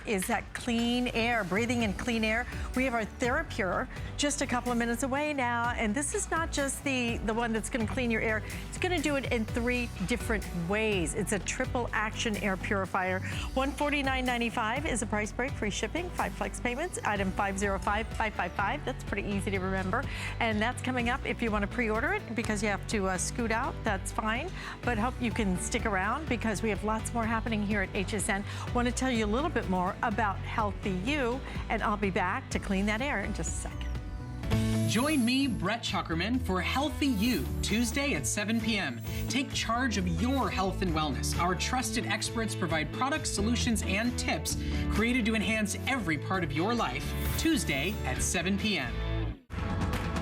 is that clean air, breathing in clean air. We have our Therapure just a couple of minutes away now, and this is not just the one that's gonna clean your air. It's gonna do it in 3 different ways. It's a triple action air purifier. $149.95 is a price break, free shipping, 5 flex payments, item 505555. That's pretty easy to remember. And that's coming up if you wanna pre-order it, because you have to scoot out, that's fine. But hope you can stick around because we have lots more happening here at HSN. Want to tell you a little bit more about Healthy You, and I'll be back to clean that air in just a second. Join me, Brett Chuckerman, for Healthy You, Tuesday at 7 p.m. Take charge of your health and wellness. Our trusted experts provide products, solutions, and tips created to enhance every part of your life. Tuesday at 7 p.m.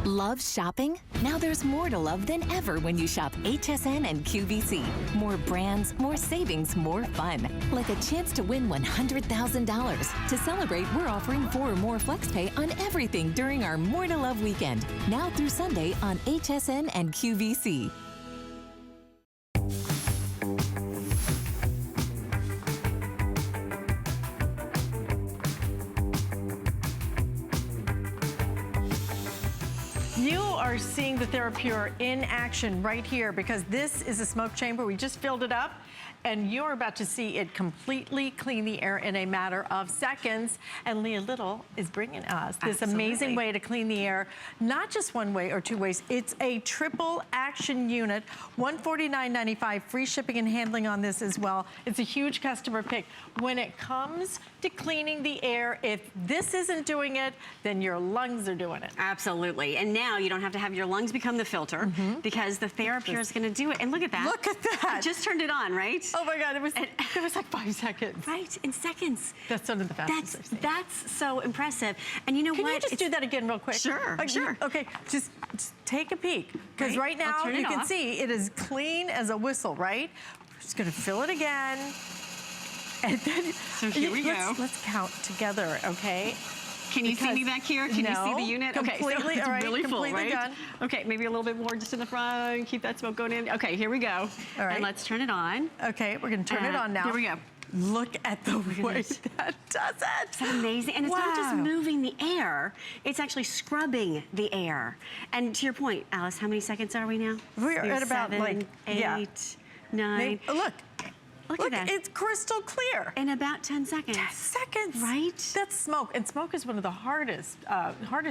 Love shopping? Now there's more to love than ever when you shop HSN and QVC. More brands, more savings, more fun. Like a chance to win $100,000. To celebrate, we're offering 4 or more FlexPay on everything during our More to Love weekend. Now through Sunday on HSN and QVC. Are seeing the Therapure in action right here, because this is a smoke chamber. We just filled it up, and you're about to see it completely clean the air in a matter of seconds. And Leah Little is bringing us this amazing way to clean the air, not just one way or 2 ways. It's a triple action unit, $149.95, free shipping and handling on this as well. It's a huge customer pick. When it comes to cleaning the air, if this isn't doing it, then your lungs are doing it. Absolutely. And now you don't have to have your lungs become the filter, because the Therapure is going to do it. And look at that. Look at that. I just turned it on, right? Oh my God, it was like 5 seconds. Right, in seconds. That's one of the fastest I've seen. That's so impressive. And you know what? Can you just do that again real quick? Sure, sure. Okay, just take a peek. Because right now you can see it is clean as a whistle, right? We're just gonna fill it again. And then, so here we go. Let's count together, okay? Can you see me back here? Can you see the unit? Completely, okay, so it's really full, completely right? done. Okay, maybe a little bit more just in the front. Keep that smoke going in. Okay, here we go. All right. And let's turn it on. Okay, we're gonna turn it on now. Here we go. Look at the way that does it. It's amazing. And it's not just moving the air, it's actually scrubbing the air. And to your point, Alice, how many seconds are we now? We're at about 7, 8, 9. Look at that. It's crystal clear. In about 10 seconds. 10 seconds. Right? That's smoke. And smoke is one of the hardest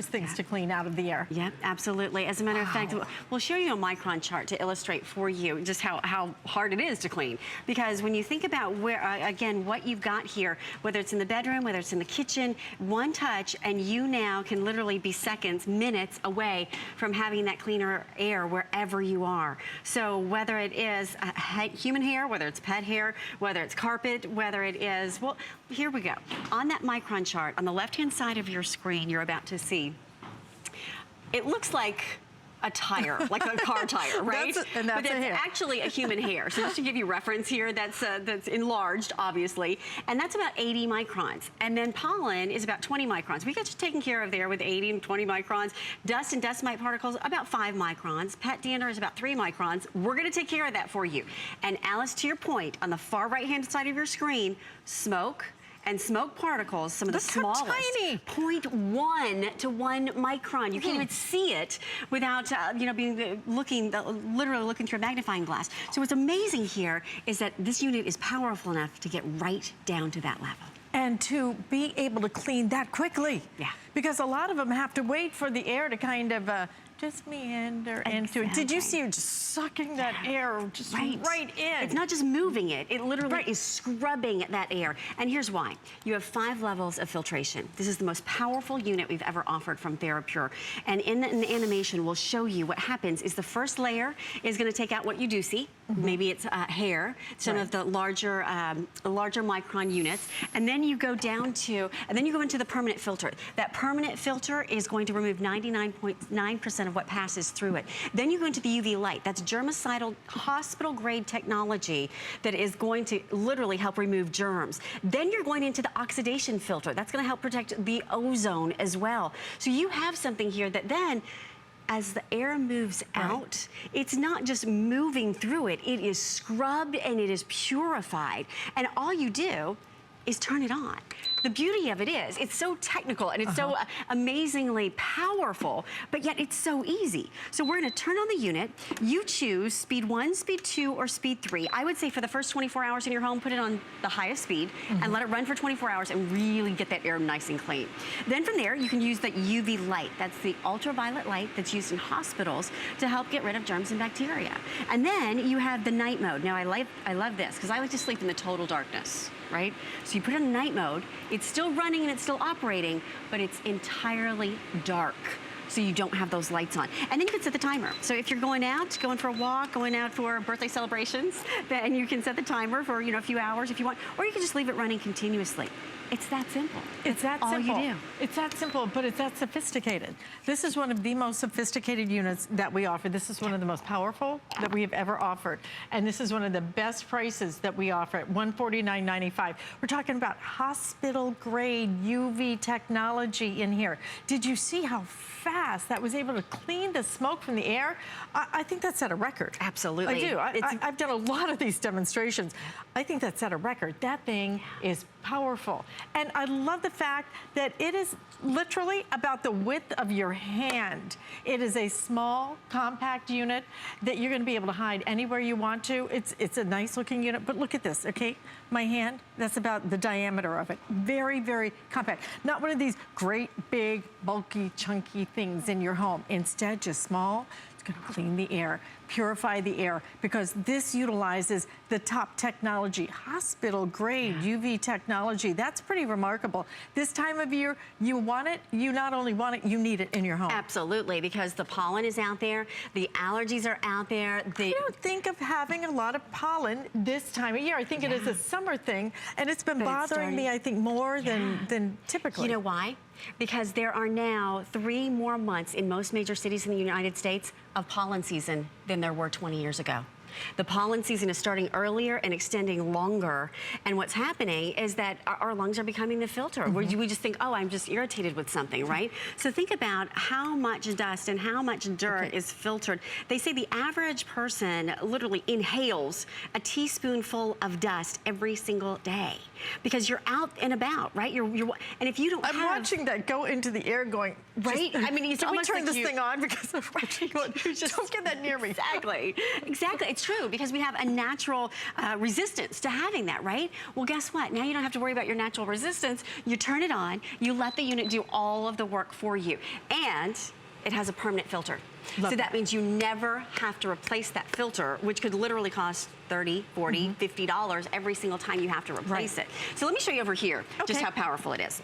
things to clean out of the air. Yep, absolutely. As a matter of fact, we'll show you a micron chart to illustrate for you just how hard it is to clean. Because when you think about where, again, what you've got here, whether it's in the bedroom, whether it's in the kitchen, one touch, and you now can literally be seconds, minutes away from having that cleaner air wherever you are. So whether it is human hair, whether it's pet hair, whether it's carpet, whether it is, well, here we go. On that micron chart, on the left-hand side of your screen, you're about to see, it looks like a tire, like a car tire, right? But that's actually a human hair. So just to give you reference here, that's enlarged, obviously, and that's about 80 microns. And then pollen is about 20 microns. We got you taken care of there with 80 and 20 microns. Dust and dust mite particles, about 5 microns. Pet dander is about 3 microns. We're gonna take care of that for you. And Alice, to your point, on the far right-hand side of your screen, smoke and smoke particles, some of the smallest, tiny. 0.1 to 1 micron. You can't even see it without, you know, literally looking through a magnifying glass. So what's amazing here is that this unit is powerful enough to get right down to that level. And to be able to clean that quickly. Yeah. Because a lot of them have to wait for the air to kind of just meander into it. Did you see her just sucking that air just right in? It's not just moving it, it literally is scrubbing that air. And here's why. You have 5 levels of filtration. This is the most powerful unit we've ever offered from Therapure. And in the animation, we'll show you what happens is the first layer is gonna take out what you do see. Maybe it's hair, some of the larger micron units. And then you go down to, and then you go into the permanent filter. That permanent filter is going to remove 99.9% of what passes through it. Then you go into the UV light. That's germicidal, hospital-grade technology that is going to literally help remove germs. Then you're going into the oxidation filter. That's gonna help protect the ozone as well. So you have something here that then, as the air moves out, it's not just moving through it, it is scrubbed and it is purified. And all you do is turn it on. The beauty of it is, it's so technical and it's so amazingly powerful, but yet it's so easy. So we're gonna turn on the unit. You choose speed 1, speed 2, or speed 3. I would say for the first 24 hours in your home, put it on the highest speed and let it run for 24 hours and really get that air nice and clean. Then from there, you can use the UV light. That's the ultraviolet light that's used in hospitals to help get rid of germs and bacteria. And then you have the night mode. Now I love this because I like to sleep in the total darkness, right? So you put it in night mode, it's still running and it's still operating, but it's entirely dark. So you don't have those lights on. And then you can set the timer. So if you're going out, going for a walk, going out for birthday celebrations, then you can set the timer for, you know, a few hours if you want, or you can just leave it running continuously. It's that simple. It's that all simple. you do. It's that simple, but it's that sophisticated. This is one of the most sophisticated units that we offer. This is one of the most powerful that we have ever offered. And this is one of the best prices that we offer at $149.95. We're talking about hospital grade UV technology in here. Did you see how fast that was able to clean the smoke from the air? I think that set a record. Absolutely. I do. I've done a lot of these demonstrations. I think that set a record. That thing is powerful. And I love the fact that it is literally about the width of your hand. It is a small, compact unit that you're gonna be able to hide anywhere you want to. It's a nice looking unit, but look at this, okay? My hand, that's about the diameter of it. Very, very compact. Not one of these great, big, bulky, chunky things in your home. Instead, just small. It's gonna clean the air, purify the air, because this utilizes the top technology, hospital grade UV technology. That's pretty remarkable. This time of year, you want it, you not only want it, you need it in your home. Absolutely, because the pollen is out there, the allergies are out there. I don't think of having a lot of pollen this time of year. I think it is a summer thing, and it's been bothering me, I think, more than typically. You know why? Because there are now 3 more months in most major cities in the United States of pollen season than there were 20 years ago. The pollen season is starting earlier and extending longer. And what's happening is that our lungs are becoming the filter. We just think, oh, I'm just irritated with something, right? So think about how much dust and how much dirt is filtered. They say the average person literally inhales a teaspoonful of dust every single day because you're out and about, right? And if you don't I'm watching that go into the air going, right? I mean, it's can we almost turn like this thing on because I'm watching going, don't get that near me. Exactly. Exactly. It's true because we have a natural resistance to having that, right? Well, guess what? Now you don't have to worry about your natural resistance. You turn it on, you let the unit do all of the work for you. And it has a permanent filter. So that means you never have to replace that filter, which could literally cost $30, $40, $50 every single time you have to replace it. So let me show you over here just how powerful it is.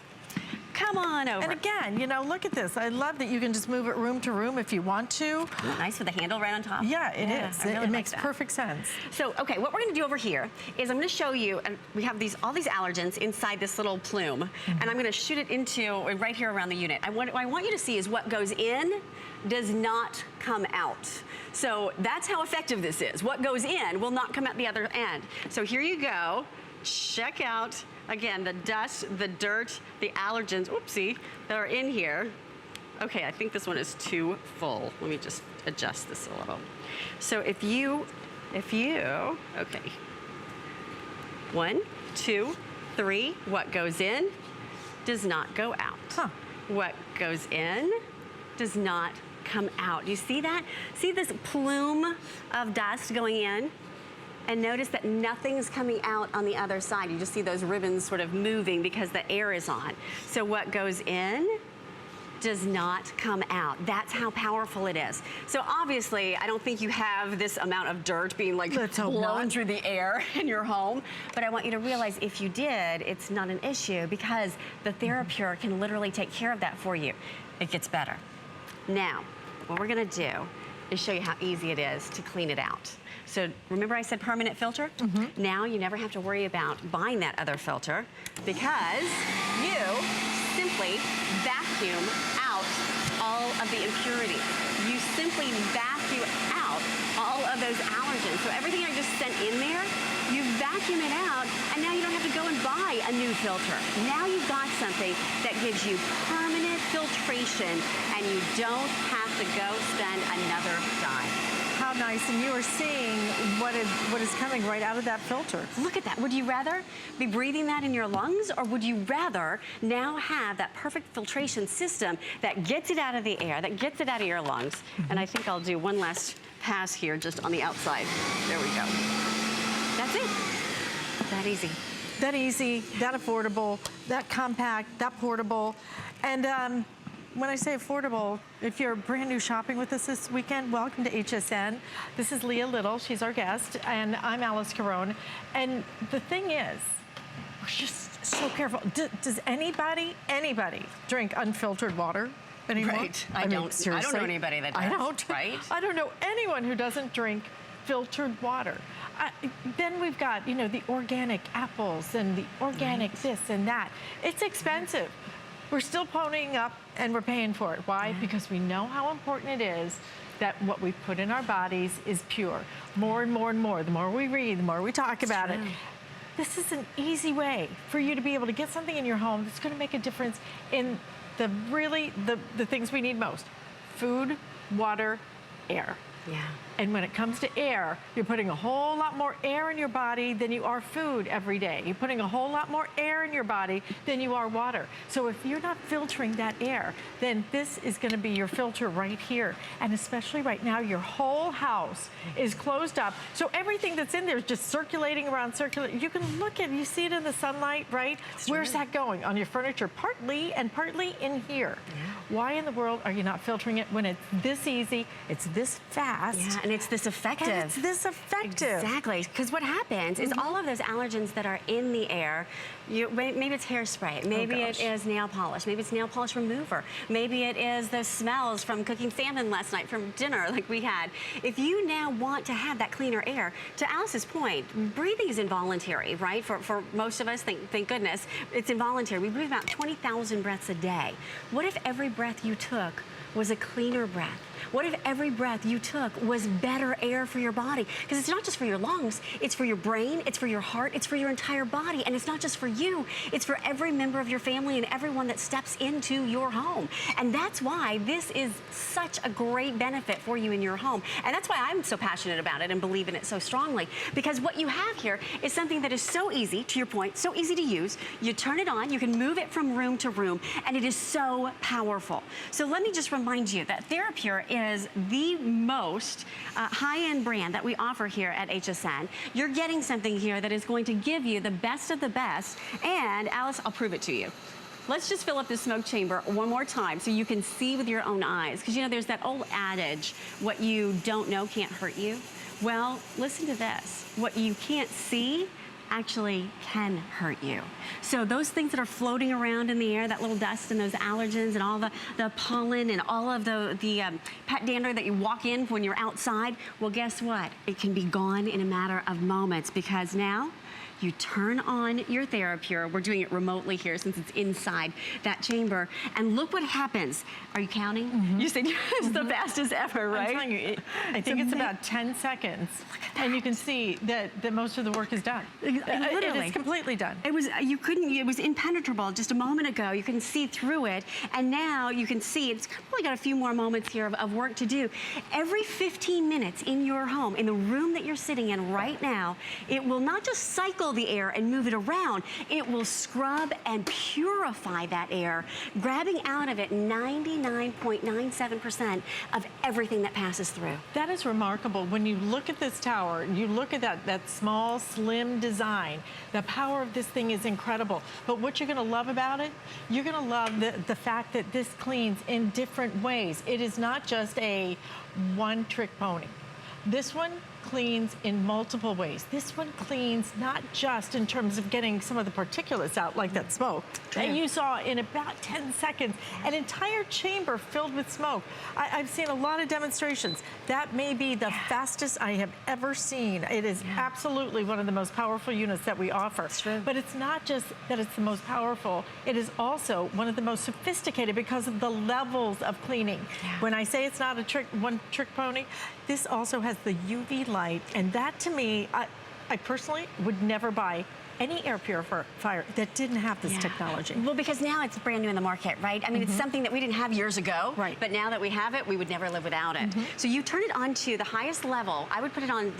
Come on over. And again, you know, look at this. I love that you can just move it room to room if you want to. Nice with the handle right on top. Yeah, it is. Really it makes perfect sense. So, okay, what we're gonna do over here is I'm gonna show you, and we have all these allergens inside this little plume, and I'm gonna shoot it into right here around the unit. What I want you to see is what goes in does not come out. So that's how effective this is. What goes in will not come out the other end. So here you go. Check out, again, the dust, the dirt, the allergens, oopsie, that are in here. Okay, I think this one is too full. Let me just adjust this a little. So if you, okay. 1, 2, 3, what goes in does not go out. What goes in does not come out. Do you see that? See this plume of dust going in? And notice that nothing's coming out on the other side. You just see those ribbons sort of moving because the air is on. So what goes in does not come out. That's how powerful it is. So obviously, I don't think you have this amount of dirt being like blown through the air in your home, but I want you to realize if you did, it's not an issue because the Therapure can literally take care of that for you. It gets better. Now, what we're gonna do is show you how easy it is to clean it out. So remember I said permanent filter? Now you never have to worry about buying that other filter because you simply vacuum out all of the impurities. You simply vacuum out all of those allergens. So everything I just sent in there, you vacuum it out, and now you don't have to go and buy a new filter. Now you've got something that gives you permanent filtration, and you don't have to go spend another dime. How how nice, and you are seeing what is coming right out of that filter. Look at that. Would you rather be breathing that in your lungs, or would you rather now have that perfect filtration system that gets it out of the air, that gets it out of your lungs? And I think I'll do one last pass here just on the outside. There we go. That's it. That easy. That easy, that affordable, that compact, that portable. And when I say affordable, if you're brand new shopping with us this weekend, welcome to HSN. This is Leah Little, she's our guest, and I'm Alice Carone. And the thing is, we're just so careful. Does anybody drink unfiltered water anymore? Right. I mean, seriously. I don't know anybody that does. I don't. Right? I don't know anyone who doesn't drink filtered water. Then we've got, you know, the organic apples and the organic this and that. It's expensive. We're still ponying up and we're paying for it. Why? Because we know how important it is that what we put in our bodies is pure. More and more and more. The more we read, the more we talk about it. This is an easy way for you to be able to get something in your home that's going to make a difference in the things we need most. Food, water, air. Yeah. And when it comes to air, you're putting a whole lot more air in your body than you are food every day. You're putting a whole lot more air in your body than you are water. So if you're not filtering that air, then this is going to be your filter right here. And especially right now, your whole house is closed up. So everything that's in there is just circulating around, You can look at it, you see it in the sunlight, right? Where's that going? On your furniture, partly, and partly in here. Yeah. Why in the world are you not filtering it when it's this easy, it's this fast? Yeah, and it's this effective. And it's this effective. Exactly, because what happens is all of those allergens that are in the air, maybe it's hairspray, maybe it is nail polish, maybe it's nail polish remover, maybe it is the smells from cooking salmon last night from dinner like we had. If you now want to have that cleaner air, to Alice's point, breathing is involuntary, right? For most of us, thank goodness, it's involuntary. We breathe about 20,000 breaths a day. What if every breath you took was a cleaner breath? What if every breath you took was better air for your body? Because it's not just for your lungs, it's for your brain, it's for your heart, it's for your entire body. And it's not just for you, it's for every member of your family and everyone that steps into your home. And that's why this is such a great benefit for you in your home. And that's why I'm so passionate about it and believe in it so strongly. Because what you have here is something that is so easy, to your point, so easy to use. You turn it on, you can move it from room to room, and it is so powerful. So let me just remind you that Therapure is the most high-end brand that we offer here at HSN. You're getting something here that is going to give you the best of the best. And Alice, I'll prove it to you. Let's just fill up the smoke chamber one more time so you can see with your own eyes. Because you know, there's that old adage, what you don't know can't hurt you. Well, listen to this. What you can't see actually can hurt you. So those things that are floating around in the air, that little dust and those allergens and all the pollen and all of the pet dander that you walk in when you're outside, well, guess what? It can be gone in a matter of moments, because now you turn on your Therapure. We're doing it remotely here since it's inside that chamber. And look what happens. Are you counting? You said it's the fastest ever, right? I'm telling you, I think it's about 10 seconds. And you can see that most of the work is done. Literally. It is completely done. It was impenetrable just a moment ago. You couldn't see through it. And now you can see it's probably got a few more moments here of work to do. Every 15 minutes in your home, in the room that you're sitting in right now, it will not just cycle the air and move it around, it will scrub and purify that air, grabbing out of it 99.97% of everything that passes through. That is remarkable. When you look at this tower, you look at that small, slim design, the power of this thing is incredible. But what you're gonna love about it, you're gonna love the fact that this cleans in different ways. It is not just a one-trick pony. This one cleans in multiple ways. This one cleans not just in terms of getting some of the particulates out, like that smoke. And you saw in about 10 seconds, an entire chamber filled with smoke. I've seen a lot of demonstrations. That may be the fastest I have ever seen. It is absolutely one of the most powerful units that we offer. But it's not just that it's the most powerful, it is also one of the most sophisticated because of the levels of cleaning. When I say it's not a one-trick pony, this also has the UV light, and that to me, I personally would never buy any air purifier that didn't have this technology? Well, because now it's brand new in the market, right? I mean, it's something that we didn't have years ago, but now that we have it, we would never live without it. So you turn it on to the highest level. I would put it on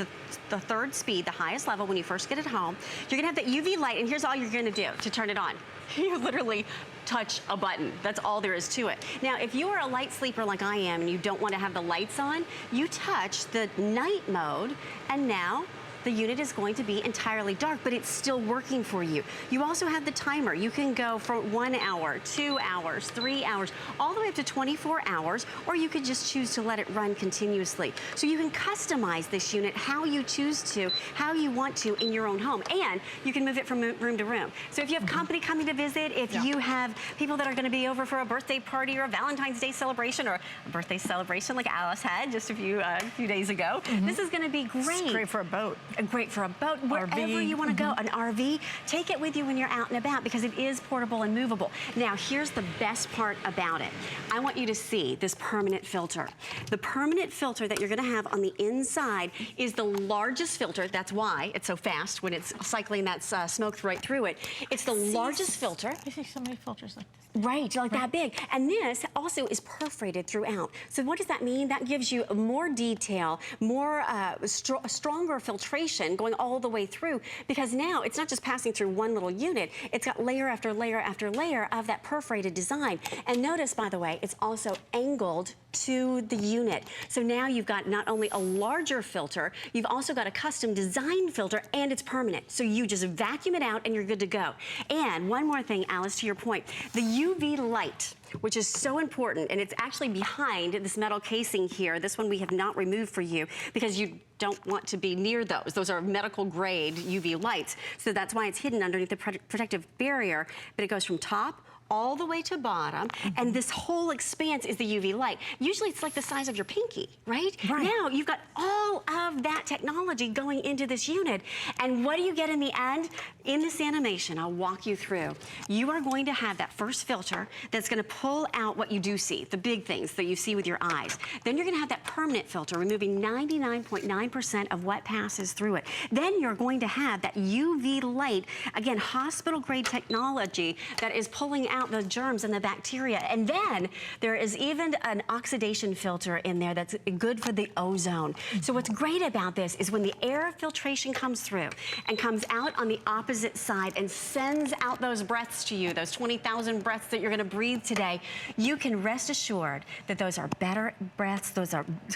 the third speed, the highest level when you first get it home. You're gonna have that UV light, and here's all you're gonna do to turn it on. You literally touch a button. That's all there is to it. Now, if you are a light sleeper like I am and you don't want to have the lights on, you touch the night mode, and now the unit is going to be entirely dark, but it's still working for you. You also have the timer. You can go for 1 hour, 2 hours, 3 hours, all the way up to 24 hours, or you could just choose to let it run continuously. So you can customize this unit how you choose to, how you want to in your own home, and you can move it from room to room. So if you have company coming to visit, if you have people that are gonna be over for a birthday party or a Valentine's Day celebration or a birthday celebration like Alice had just a few days ago, this is gonna be great. It's great for a boat. Great for a boat, wherever you want to go. An RV, take it with you when you're out and about because it is portable and movable. Now, here's the best part about it. I want you to see this permanent filter. The permanent filter that you're going to have on the inside is the largest filter. That's why it's so fast when it's cycling that smoke right through it. It's the largest filter. I see so many filters like this. Right, like that big. And this also is perforated throughout. So what does that mean? That gives you more detail, more stronger filtration going all the way through, because now it's not just passing through one little unit, it's got layer after layer after layer of that perforated design. And notice, by the way, it's also angled to the unit. So now you've got not only a larger filter, you've also got a custom design filter, and it's permanent. So you just vacuum it out and you're good to go. And one more thing, Alice, to your point, the UV light, which is so important, and it's actually behind this metal casing here. This one we have not removed for you because you don't want to be near those. Those are medical grade UV lights. So that's why it's hidden underneath the protective barrier, but it goes from top all the way to bottom, and this whole expanse is the UV light. Usually it's like the size of your pinky, right? Now you've got all of that technology going into this unit, and what do you get in the end? In this animation, I'll walk you through. You are going to have that first filter that's gonna pull out what you do see, the big things that you see with your eyes. Then you're gonna have that permanent filter, removing 99.9% of what passes through it. Then you're going to have that UV light, again, hospital grade technology that is pulling out the germs and the bacteria. And then there is even an oxidation filter in there that's good for the ozone. So what's great about this is when the air filtration comes through and comes out on the opposite side and sends out those breaths to you, those 20,000 breaths that you're gonna breathe today, you can rest assured that those are better breaths,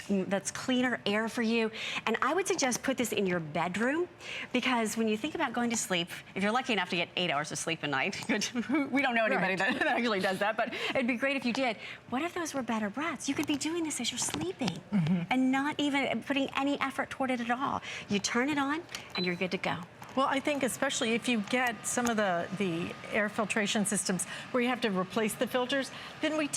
that's cleaner air for you. And I would suggest put this in your bedroom, because when you think about going to sleep, if you're lucky enough to get 8 hours of sleep a night, we don't know anybody that actually does that, but it'd be great if you did. What if those were better breaths? You could be doing this as you're sleeping and not even putting any effort toward it at all. You turn it on and you're good to go. Well, I think especially if you get some of the air filtration systems where you have to replace the filters, then we